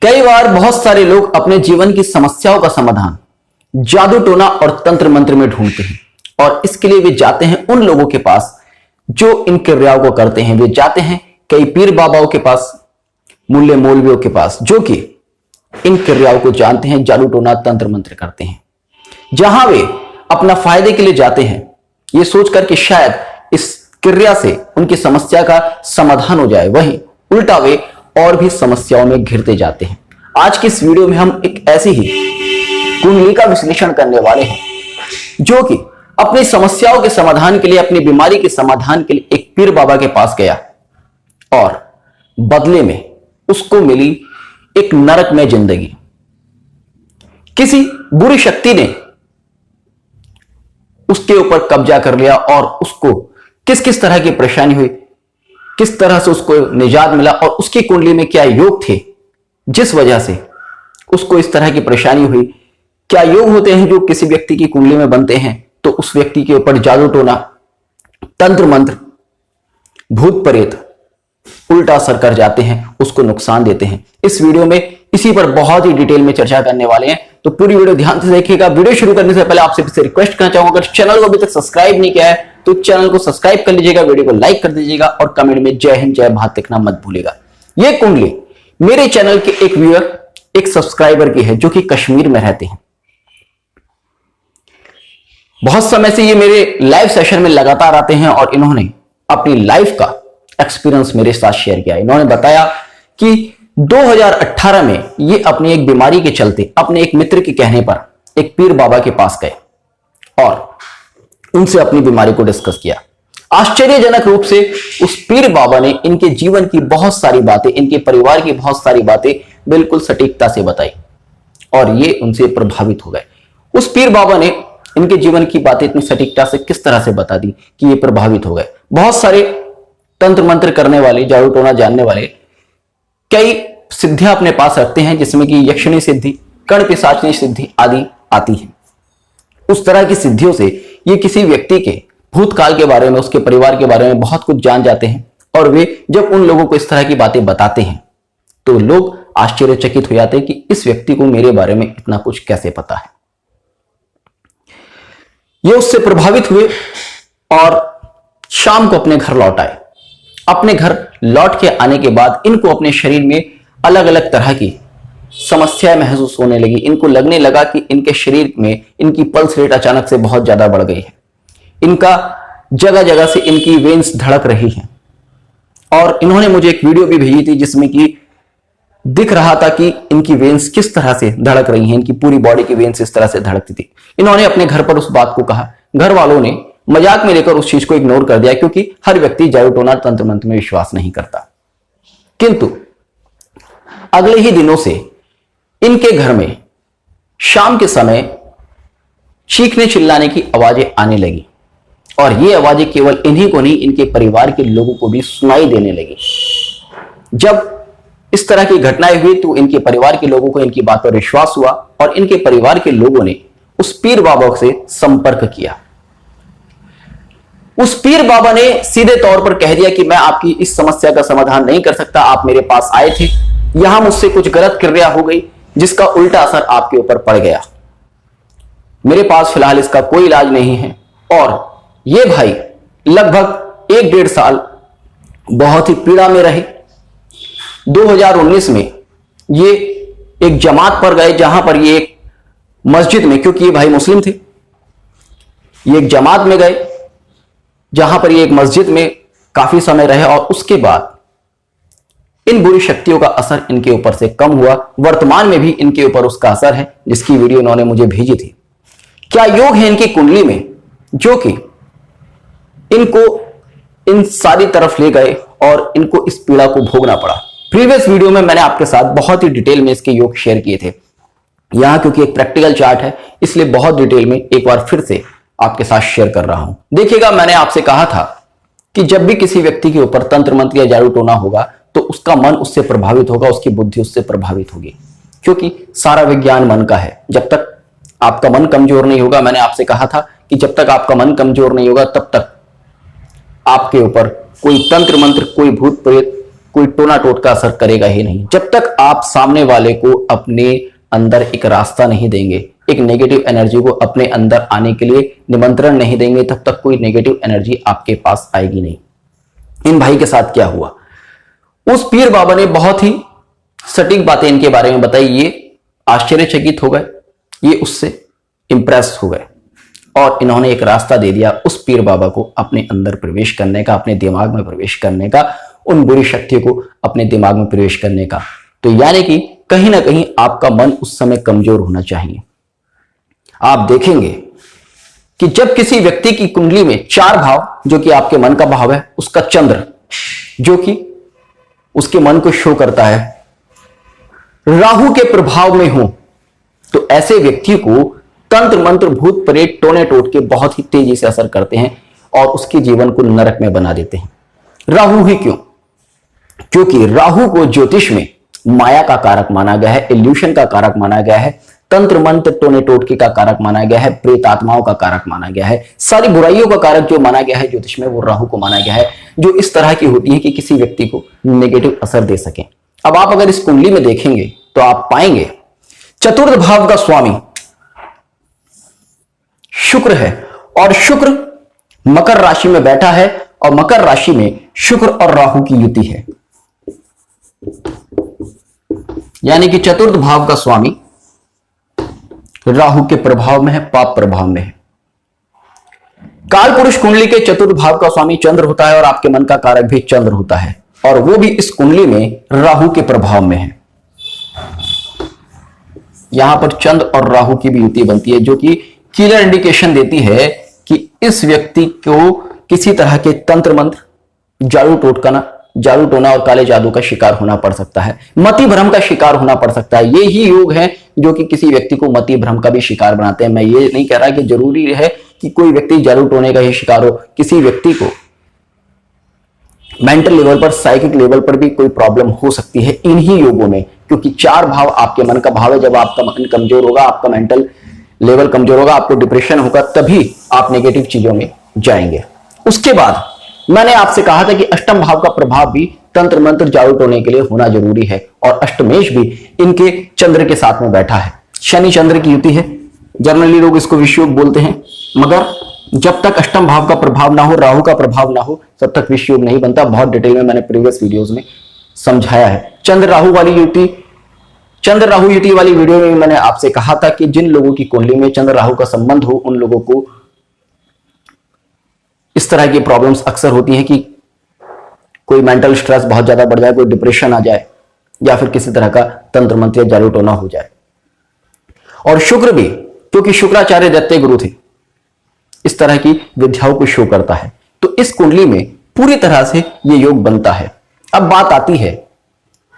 कई बार बहुत सारे लोग अपने जीवन की समस्याओं का समाधान जादू टोना और तंत्र मंत्र में ढूंढते हैं और इसके लिए वे जाते हैं उन लोगों के पास जो इन क्रियाओं को करते हैं। वे जाते हैं कई पीर बाबाओं के पास, मुल्ले मौलवियों के पास, जो कि इन क्रियाओं को जानते हैं, जादू टोना तंत्र मंत्र करते हैं। जहां वे अपना फायदे के लिए जाते हैं ये सोचकर कि शायद इस क्रिया से उनकी समस्या का समाधान हो जाए, वहीं उल्टा वे और भी समस्याओं में घिरते जाते हैं। आज की इस वीडियो में हम एक ऐसी ही कुंडली का विश्लेषण करने वाले हैं जो कि अपनी समस्याओं के समाधान के लिए, अपनी बीमारी के समाधान के लिए एक पीर बाबा के पास गया और बदले में उसको मिली एक नरकमय जिंदगी। किसी बुरी शक्ति ने उसके ऊपर कब्जा कर लिया और उसको किस किस तरह की परेशानी हुई, किस तरह से उसको निजात मिला और उसकी कुंडली में क्या योग थे जिस वजह से उसको इस तरह की परेशानी हुई। क्या योग होते हैं जो किसी व्यक्ति की कुंडली में बनते हैं तो उस व्यक्ति के ऊपर जादू टोना, तंत्र मंत्र, भूत प्रेत उल्टा असर कर जाते हैं, उसको नुकसान देते हैं। इस वीडियो में इसी पर बहुत ही डिटेल में चर्चा करने वाले हैं, तो पूरी वीडियो ध्यान से देखिएगा। वीडियो शुरू करने से पहले आपसे फिर रिक्वेस्ट करना चाहूंगा, अगर चैनल को अभी तक सब्सक्राइब नहीं किया है तो चैनल को सब्सक्राइब कर लीजिएगा, वीडियो को लाइक कर दीजिएगा और कमेंट में जय हिंद जय भारत लिखना मत भूलिएगा। यह कुंडली मेरे चैनल के एक व्यूअर, एक सब्सक्राइबर की है जो कि कश्मीर में रहते हैं। बहुत समय से ये मेरे लाइव सेशन में लगातार आते हैं और इन्होंने अपनी लाइफ का एक्सपीरियंस मेरे साथ शेयर किया। इन्होंने बताया कि 2018 में ये अपनी एक बीमारी के चलते अपने एक मित्र के कहने पर एक पीर बाबा के पास गए और उनसे अपनी बीमारी को डिस्कस किया। आश्चर्यजनक रूप से उस पीर बाबा ने इनके जीवन की बहुत सारी बातें, इनके परिवार की बहुत सारी बातें बिल्कुल सटीकता से बताई और ये उनसे प्रभावित हो गए। उस पीर बाबा ने इनके जीवन की बातें इतनी सटीकता से किस तरह से बता दी कि ये प्रभावित हो गए। बहुत सारे तंत्र मंत्र करने वाले, जादू टोना जानने वाले कई सिद्धियां अपने पास रखते हैं जिसमें कि यक्षिणी सिद्धि, कर्ण पिशाचिनी सिद्धि आदि आती है। उस तरह की सिद्धियों से ये किसी व्यक्ति के भूतकाल के बारे में, उसके परिवार के बारे में बहुत कुछ जान जाते हैं और वे जब उन लोगों को इस तरह की बातें बताते हैं तो लोग आश्चर्यचकित हो जाते हैं कि इस व्यक्ति को मेरे बारे में इतना कुछ कैसे पता है। ये उससे प्रभावित हुए और शाम को अपने घर लौट आए। अपने घर लौट के आने के बाद इनको अपने शरीर में अलग अलग तरह की समस्याएं महसूस होने लगी। इनको लगने लगा कि इनके शरीर में इनकी पल्स रेट अचानक से बहुत ज्यादा बढ़ गई है। इनका जगह जगह से इनकी वेन्स धड़क रही हैं और इन्होंने मुझे एक वीडियो भी भेजी थी जिसमें कि दिख रहा था कि इनकी वेन्स किस तरह से धड़क रही हैं। इनकी पूरी बॉडी की वेन्स इस तरह से धड़कती थी। इन्होंने अपने घर पर उस बात को कहा। घर वालों ने मजाक में लेकर उस चीज को इग्नोर कर दिया क्योंकि हर व्यक्ति जादू टोना तंत्र मंत्र में विश्वास नहीं करता। किंतु अगले ही दिनों से इनके घर में शाम के समय चीखने चिल्लाने की आवाजें आने लगी और ये आवाजें केवल इन्हीं को नहीं, इनके परिवार के लोगों को भी सुनाई देने लगी। जब इस तरह की घटनाएं हुई तो इनके परिवार के लोगों को इनकी बात पर विश्वास हुआ और इनके परिवार के लोगों ने उस पीर बाबा से संपर्क किया। उस पीर बाबा ने सीधे तौर पर कह दिया कि मैं आपकी इस समस्या का समाधान नहीं कर सकता। आप मेरे पास आए थे, यहां मुझसे कुछ गलत क्रिया हो गई जिसका उल्टा असर आपके ऊपर पड़ गया। मेरे पास फिलहाल इसका कोई इलाज नहीं है। और ये भाई लगभग 1-1.5 साल बहुत ही पीड़ा में रहे। 2019 में ये एक जमात पर गए जहां पर ये एक मस्जिद में, क्योंकि ये भाई मुस्लिम थे, ये एक जमात में गए जहां पर ये एक मस्जिद में काफी समय रहे और उसके बाद इन बुरी शक्तियों का असर इनके ऊपर से कम हुआ। वर्तमान में भी इनके ऊपर उसका असर है जिसकी वीडियो इन्होंने मुझे भेजी थी। क्या योग है इनकी कुंडली में जो कि इनको इन सारी तरफ ले गए और इनको इस पीड़ा को भोगना पड़ा। प्रीवियस वीडियो में मैंने आपके साथ बहुत ही डिटेल में इसके योग शेयर किए थे। यहां क्योंकि एक प्रैक्टिकल चार्ट है इसलिए बहुत डिटेल में एक बार फिर से आपके साथ शेयर कर रहा हूं। देखिएगा, मैंने आपसे कहा था कि जब भी किसी व्यक्ति के ऊपर तंत्र मंत्र या जादू टोना होगा तो उसका मन उससे प्रभावित होगा, उसकी बुद्धि उससे प्रभावित होगी, क्योंकि सारा विज्ञान मन का है। जब तक आपका मन कमजोर नहीं होगा, मैंने आपसे कहा था कि जब तक आपका मन कमजोर नहीं होगा तब तक आपके ऊपर कोई तंत्र मंत्र, कोई भूत प्रेत, कोई टोना टोटका असर करेगा ही नहीं। जब तक आप सामने वाले को अपने अंदर एक रास्ता नहीं देंगे, एक नेगेटिव एनर्जी को अपने अंदर आने के लिए निमंत्रण नहीं देंगे, तब तक कोई नेगेटिव एनर्जी आपके पास आएगी नहीं। इन भाई के साथ क्या हुआ, उस पीर बाबा ने बहुत ही सटीक बातें इनके बारे में बताई। ये आश्चर्यचकित हो गए, ये उससे इंप्रेस हो गए और इन्होंने एक रास्ता दे दिया उस पीर बाबा को अपने अंदर प्रवेश करने का, अपने दिमाग में प्रवेश करने का, उन बुरी शक्तियों को अपने दिमाग में प्रवेश करने का। तो यानी कि कहीं ना कहीं आपका मन उस समय कमजोर होना चाहिए। आप देखेंगे कि जब किसी व्यक्ति की कुंडली में 4 भाव, जो कि आपके मन का भाव है, उसका चंद्र जो कि उसके मन को शो करता है, राहु के प्रभाव में हो, तो ऐसे व्यक्ति को तंत्र मंत्र भूत प्रेत टोने टोटके बहुत ही तेजी से असर करते हैं और उसके जीवन को नरक में बना देते हैं। राहु ही क्यों? क्योंकि राहु को ज्योतिष में माया का कारक माना गया है, इल्यूशन का कारक माना गया है, तंत्र मंत्र टोने टोटके का कारक माना गया है, प्रेत आत्माओं का कारक माना गया है। सारी बुराइयों का कारक जो माना गया है ज्योतिष में, वो राहु को माना गया है, जो इस तरह की होती है कि किसी व्यक्ति को नेगेटिव असर दे सके। अब आप अगर इस कुंडली में देखेंगे तो आप पाएंगे चतुर्थ भाव का स्वामी शुक्र है और शुक्र मकर राशि में बैठा है और मकर राशि में शुक्र और राहु की युति है। यानी कि चतुर्थ भाव का स्वामी राहु के प्रभाव में है, पाप प्रभाव में है। काल पुरुष कुंडली के चतुर्थ भाव का स्वामी चंद्र होता है और आपके मन का कारक भी चंद्र होता है और वो भी इस कुंडली में राहु के प्रभाव में है। यहां पर चंद्र और राहु की भी युति बनती है, जो कि क्लियर इंडिकेशन देती है कि इस व्यक्ति को किसी तरह के तंत्र मंत्र, जादू टोना और काले जादू का शिकार होना पड़ सकता है, मति भ्रम का शिकार होना पड़ सकता है। ये ही योग है जो कि किसी व्यक्ति को मति भ्रम का भी शिकार बनाते हैं। मैं ये नहीं कह रहा कि जरूरी है कि कोई व्यक्ति जादू टोने का ही शिकार हो, किसी व्यक्ति को मेंटल लेवल पर, साइकिक लेवल पर भी कोई प्रॉब्लम हो सकती है इन्हीं योगों में, क्योंकि 4 भाव आपके मन का भाव है। जब आपका मन कमजोर होगा, आपका मेंटल लेवल कमजोर होगा, आपको डिप्रेशन होगा, तभी आप नेगेटिव चीजों में जाएंगे। उसके बाद मैंने आपसे कहा था कि अष्टम भाव का प्रभाव भी तंत्र मंत्र जादू टोने के लिए होना जरूरी है और अष्टमेश भी इनके चंद्र के साथ में बैठा है। शनि चंद्र की युति है, जनरली लोग इसको विषयोग बोलते हैं, मगर जब तक अष्टम भाव का प्रभाव ना हो, राहु का प्रभाव ना हो, तब तक विषयोग नहीं बनता। बहुत डिटेल में मैंने प्रीवियस वीडियोस में समझाया है। चंद्र राहु युति वाली वीडियो में मैंने आपसे कहा था कि जिन लोगों की कुंडली में चंद्र राहु का संबंध हो, उन लोगों को इस तरह की प्रॉब्लम्स अक्सर होती हैं कि कोई मेंटल स्ट्रेस बहुत ज्यादा बढ़ जाए, कोई डिप्रेशन आ जाए या फिर किसी तरह का तंत्र मंत्र या जादू टोना हो जाए। और शुक्र भी, क्योंकि शुक्राचार्य दैत्य गुरु थे, इस तरह की विद्याओं को शो करता है। तो इस कुंडली में पूरी तरह से ये योग बनता है। अब बात आती है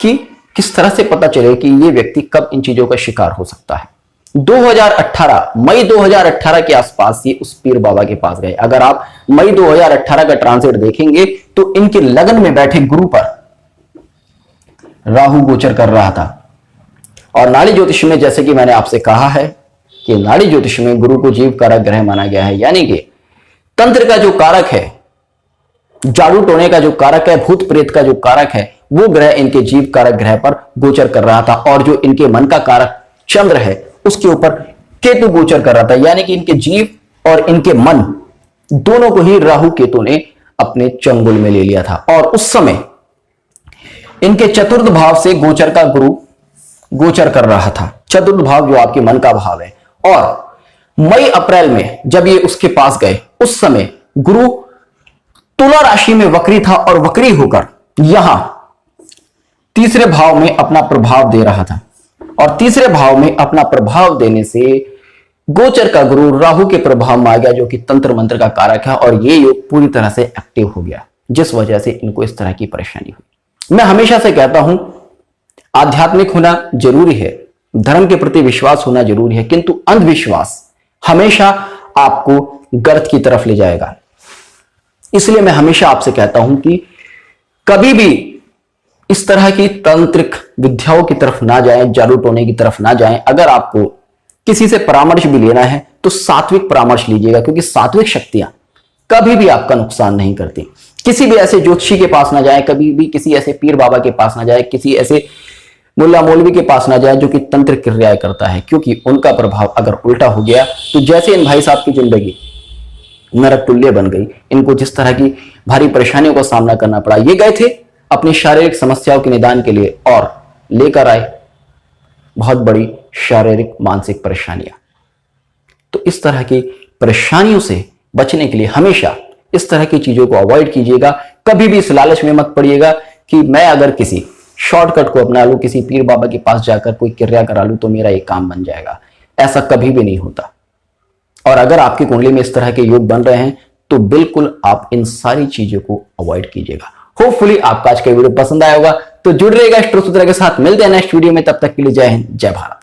कि किस तरह से पता चले कि ये व्यक्ति कब इन चीजों का शिकार हो सकता है। 2018 मई 2018 के आसपास ये उस पीर बाबा के पास गए। अगर आप मई 2018 का ट्रांजिट देखेंगे तो इनके लग्न में बैठे गुरु पर राहु गोचर कर रहा था। और नाड़ी ज्योतिष में, जैसे कि मैंने आपसे कहा है कि नाड़ी ज्योतिष में गुरु को जीव कारक ग्रह माना गया है, यानी कि तंत्र का जो कारक है, जादू टोने का जो कारक है, भूत प्रेत का जो कारक है, वो ग्रह इनके जीव कारक ग्रह पर गोचर कर रहा था। और जो इनके मन का कारक चंद्र है, उसके ऊपर केतु गोचर कर रहा था। यानी कि इनके जीव और इनके मन दोनों को ही राहु केतु ने अपने चंगुल में ले लिया था। और उस समय इनके चतुर्थ भाव से गोचर का गुरु गोचर कर रहा था। चतुर्थ भाव जो आपके मन का भाव है। और मई अप्रैल में जब ये उसके पास गए, उस समय गुरु तुला राशि में वक्री था और वक्री होकर यहां तीसरे भाव में अपना प्रभाव दे रहा था। और तीसरे भाव में अपना प्रभाव देने से गोचर का गुरु राहु के प्रभाव में आ गया, जो कि तंत्र मंत्र का कारक है। और ये योग पूरी तरह से एक्टिव हो गया, जिस वजह से इनको इस तरह की परेशानी हुई। मैं हमेशा से कहता हूं, आध्यात्मिक होना जरूरी है, धर्म के प्रति विश्वास होना जरूरी है, किंतु अंधविश्वास हमेशा आपको गर्त की तरफ ले जाएगा। इसलिए मैं हमेशा आपसे कहता हूं कि कभी भी इस तरह की तांत्रिक विद्याओं की तरफ ना जाएं, जादू टोने की तरफ ना जाएं। अगर आपको किसी से परामर्श भी लेना है तो सात्विक परामर्श लीजिएगा, क्योंकि सात्विक शक्तियां कभी भी आपका नुकसान नहीं करती। किसी भी ऐसे ज्योतिषी के पास ना जाए, कभी भी किसी ऐसे पीर बाबा के पास ना जाए, किसी ऐसे मुल्ला मौलवी के पास ना जाए जो कि तंत्र क्रियाएं करता है, क्योंकि उनका प्रभाव अगर उल्टा हो गया तो जैसे इन भाई साहब की जिंदगी नरक तुल्य बन गई, इनको जिस तरह की भारी परेशानियों का सामना करना पड़ा, ये गए थे अपनी शारीरिक समस्याओं के निदान के लिए और लेकर आए बहुत बड़ी शारीरिक मानसिक परेशानियां। तो इस तरह की परेशानियों से बचने के लिए हमेशा इस तरह की चीजों को अवॉइड कीजिएगा। कभी भी इस लालच में मत पड़िएगा कि मैं अगर किसी शॉर्टकट को अपना लूं, किसी पीर बाबा के पास जाकर कोई क्रिया करा लूं तो मेरा ये काम बन जाएगा। ऐसा कभी भी नहीं होता। और अगर आपकी कुंडली में इस तरह के योग बन रहे हैं तो बिल्कुल आप इन सारी चीजों को अवॉइड कीजिएगा। होपफुली आपका आज का वीडियो पसंद आया होगा, तो जुड़ रहिएगा एस्ट्रो सूत्र के साथ। मिलते हैं नेक्स्ट वीडियो में, तब तक के लिए जय हिंद, जय भारत।